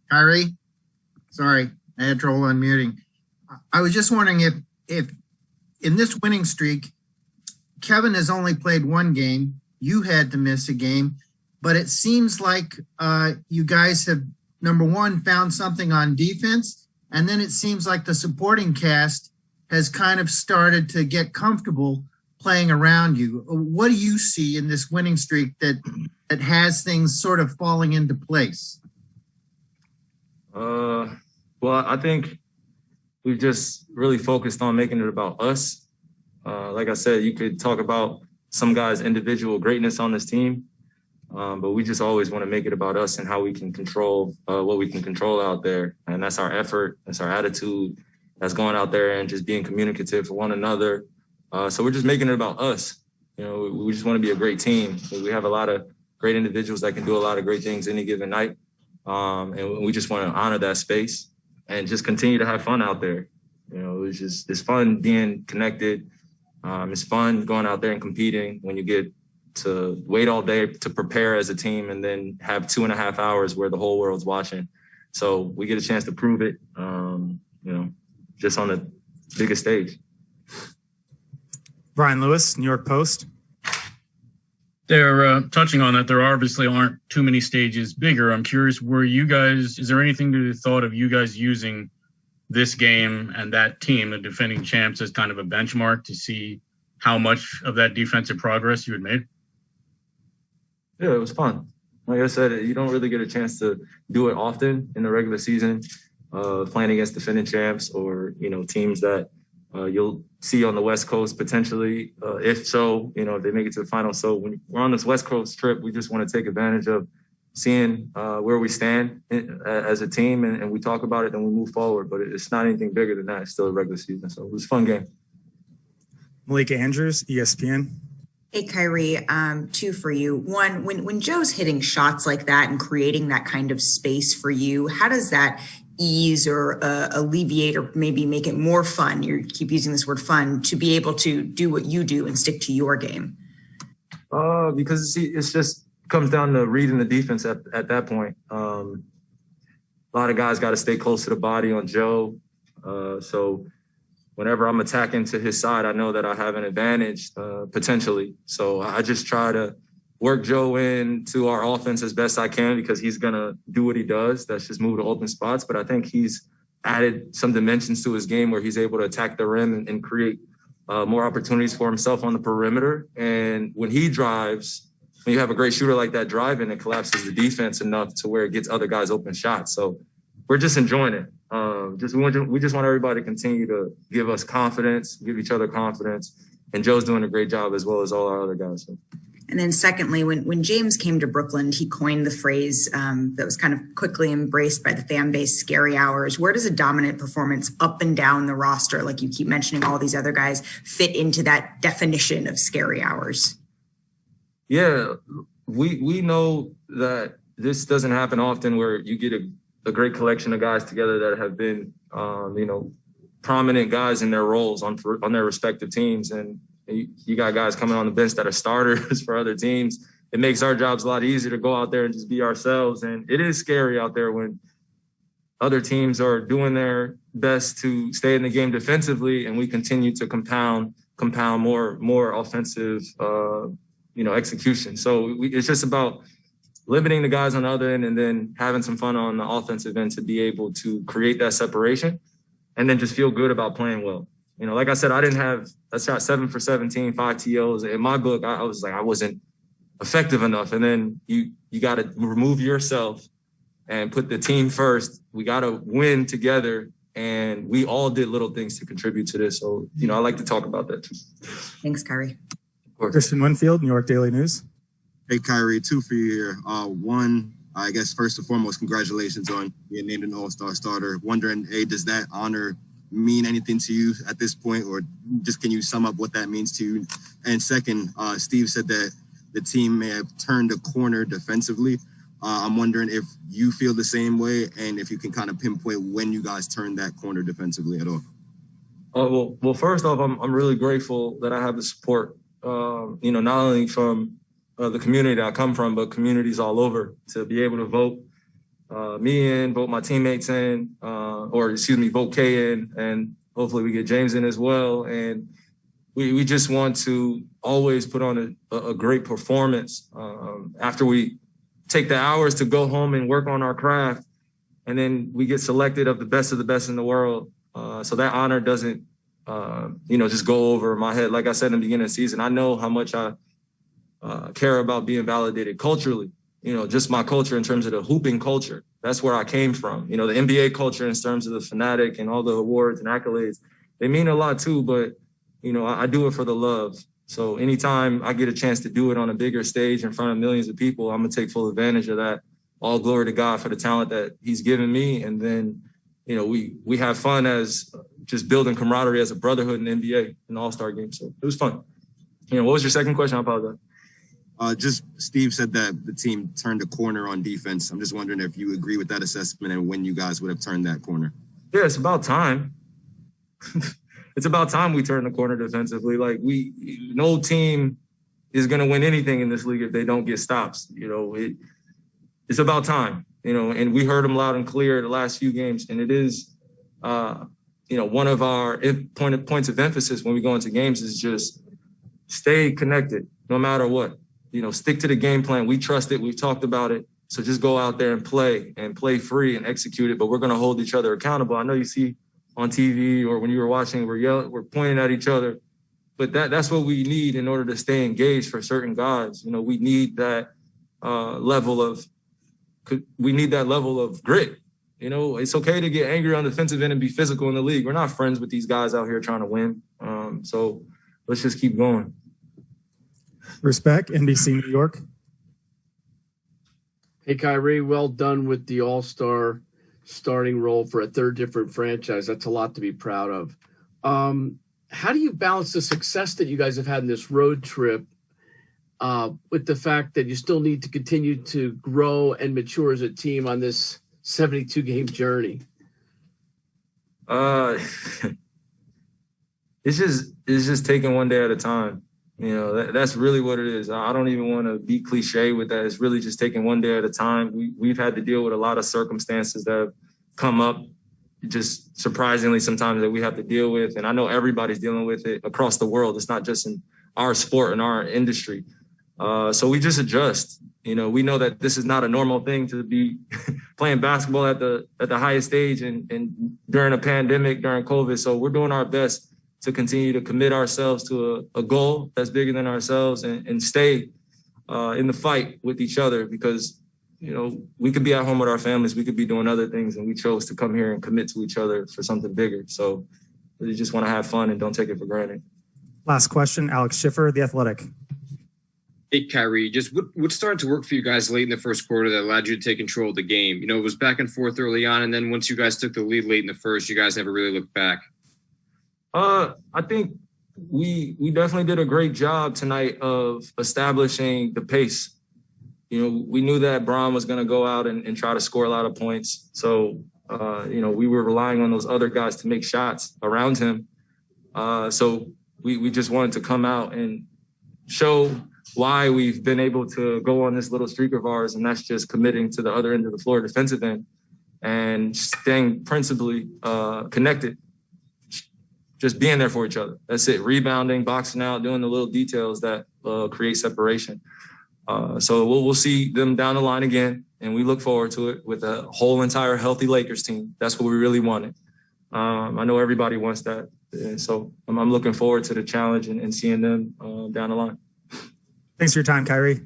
Kyrie, sorry, I had trouble unmuting. I was just wondering if in this winning streak, Kevin has only played one game. You had to miss a game, but it seems like you guys have, number one, found something on defense, and then it seems like the supporting cast has kind of started to get comfortable playing around you. What do you see in this winning streak that has things sort of falling into place? Well, I think we've just really focused on making it about us. Like I said, you could talk about some guys' individual greatness on this team, but we just always want to make it about us and how we can control what we can control out there. And that's our effort, that's our attitude, that's going out there and just being communicative for one another. So we're just making it about us. You know, we just want to be a great team. We have a lot of great individuals that can do a lot of great things any given night. And we just want to honor that space and just continue to have fun out there. You know, it's fun being connected. It's fun going out there and competing when you get to wait all day to prepare as a team and then have 2.5 hours where the whole world's watching. So we get a chance to prove it, you know, just on the biggest stage. Brian Lewis, New York Post. They're touching on that. There obviously aren't too many stages bigger. I'm curious, is there anything to the thought of you guys using this game and that team, the defending champs, as kind of a benchmark to see how much of that defensive progress you had made? Yeah, it was fun. Like I said, you don't really get a chance to do it often in the regular season, playing against defending champs or, you know, teams that you'll see on the West Coast potentially. If so, you know, if they make it to the final. So when we're on this West Coast trip, we just want to take advantage of seeing where we stand as a team, and we talk about it, then we move forward. But it's not anything bigger than that. It's still a regular season. So it was a fun game. Malika Andrews, ESPN. Hey, Kyrie, two for you. One, when Joe's hitting shots like that and creating that kind of space for you, how does that ease or alleviate or maybe make it more fun? You keep using this word fun, to be able to do what you do and stick to your game. Because it's just comes down to reading the defense at that point. A lot of guys got to stay close to the body on Joe. So whenever I'm attacking to his side, I know that I have an advantage potentially. So I just try to work Joe into our offense as best I can because he's going to do what he does. That's just move to open spots. But I think he's added some dimensions to his game where he's able to attack the rim and create more opportunities for himself on the perimeter. And when he drives, when you have a great shooter like that driving, it collapses the defense enough to where it gets other guys open shots. So we're just enjoying it. We just want everybody to continue to give us confidence, give each other confidence. And Joe's doing a great job as well as all our other guys. So. And then secondly, when James came to Brooklyn, he coined the phrase that was kind of quickly embraced by the fan base, scary hours. Where does a dominant performance up and down the roster, like you keep mentioning all these other guys, fit into that definition of scary hours? Yeah, we know that this doesn't happen often where you get a great collection of guys together that have been, prominent guys in their roles on their respective teams. And you got guys coming on the bench that are starters for other teams. It makes our jobs a lot easier to go out there and just be ourselves. And it is scary out there when other teams are doing their best to stay in the game defensively, and we continue to compound more offensive, execution. So it's just about limiting the guys on the other end and then having some fun on the offensive end to be able to create that separation and then just feel good about playing well. You know, like I said, I shot 7 for 17, 5 TOs. In my book, I was like, I wasn't effective enough. And then you got to remove yourself and put the team first. We got to win together. And we all did little things to contribute to this. So, I like to talk about that too. Thanks, Kyrie. Christian Winfield, New York Daily News. Hey, Kyrie, 2 for you here. One, I guess first and foremost, congratulations on being named an All-Star starter. Wondering, does that honor mean anything to you at this point, or just can you sum up what that means to you? And second, Steve said that the team may have turned a corner defensively. I'm wondering if you feel the same way and if you can kind of pinpoint when you guys turned that corner defensively at all. Well, first off, I'm really grateful that I have the support, not only from the community that I come from, but communities all over to be able to vote me in, vote my teammates in, vote K in, and hopefully we get James in as well. And we just want to always put on a great performance after we take the hours to go home and work on our craft. And then we get selected of the best in the world. So that honor doesn't, just go over my head. Like I said in the beginning of the season, I know how much I care about being validated culturally. Just my culture in terms of the hooping culture. That's where I came from. The NBA culture in terms of the Fanatic and all the awards and accolades, they mean a lot too, but, I do it for the love. So anytime I get a chance to do it on a bigger stage in front of millions of people, I'm going to take full advantage of that. All glory to God for the talent that he's given me. And then, we have fun as just building camaraderie as a brotherhood in the NBA in the All-Star game. So it was fun. What was your second question? I apologize. Just Steve said that the team turned a corner on defense. I'm just wondering if you agree with that assessment and when you guys would have turned that corner. Yeah, it's about time. It's about time we turn the corner defensively. Like no team is going to win anything in this league if they don't get stops. It's about time, and we heard them loud and clear the last few games. And it is, one of our points of emphasis when we go into games is just stay connected no matter what. Stick to the game plan. We trust it. We've talked about it. So just go out there and play free and execute it. But we're going to hold each other accountable. I know you see on TV or when you were watching, we're pointing at each other. But that's what we need in order to stay engaged for certain guys. We need that level of grit. It's okay to get angry on the defensive end and be physical in the league. We're not friends with these guys out here trying to win. So let's just keep going. Respect, NBC New York. Hey, Kyrie, well done with the All-Star starting role for a third different franchise. That's a lot to be proud of. How do you balance the success that you guys have had in this road trip with the fact that you still need to continue to grow and mature as a team on this 72-game journey? It's just taking one day at a time. That's really what it is. I don't even want to be cliche with that. It's really just taking one day at a time. We've had to deal with a lot of circumstances that have come up, just surprisingly sometimes, that we have to deal with. And I know everybody's dealing with it across the world. It's not just in our sport and our industry. So we just adjust. We know that this is not a normal thing to be playing basketball at the highest stage and during a pandemic, during COVID. So we're doing our best to continue to commit ourselves to a goal that's bigger than ourselves and stay in the fight with each other because, we could be at home with our families. We could be doing other things, and we chose to come here and commit to each other for something bigger. So we just want to have fun and don't take it for granted. Last question, Alex Schiffer, The Athletic. Hey, Kyrie, just what started to work for you guys late in the first quarter that allowed you to take control of the game? It was back and forth early on, and then once you guys took the lead late in the first, you guys never really looked back. I think we definitely did a great job tonight of establishing the pace. We knew that Bron was going to go out and try to score a lot of points. So, we were relying on those other guys to make shots around him. So we just wanted to come out and show why we've been able to go on this little streak of ours, and that's just committing to the other end of the floor, defensive end, and staying principally connected. Just being there for each other. That's it. Rebounding, boxing out, doing the little details that create separation. So we'll see them down the line again, and we look forward to it with a whole entire healthy Lakers team. That's what we really wanted. I know everybody wants that. And so I'm looking forward to the challenge and seeing them down the line. Thanks for your time, Kyrie.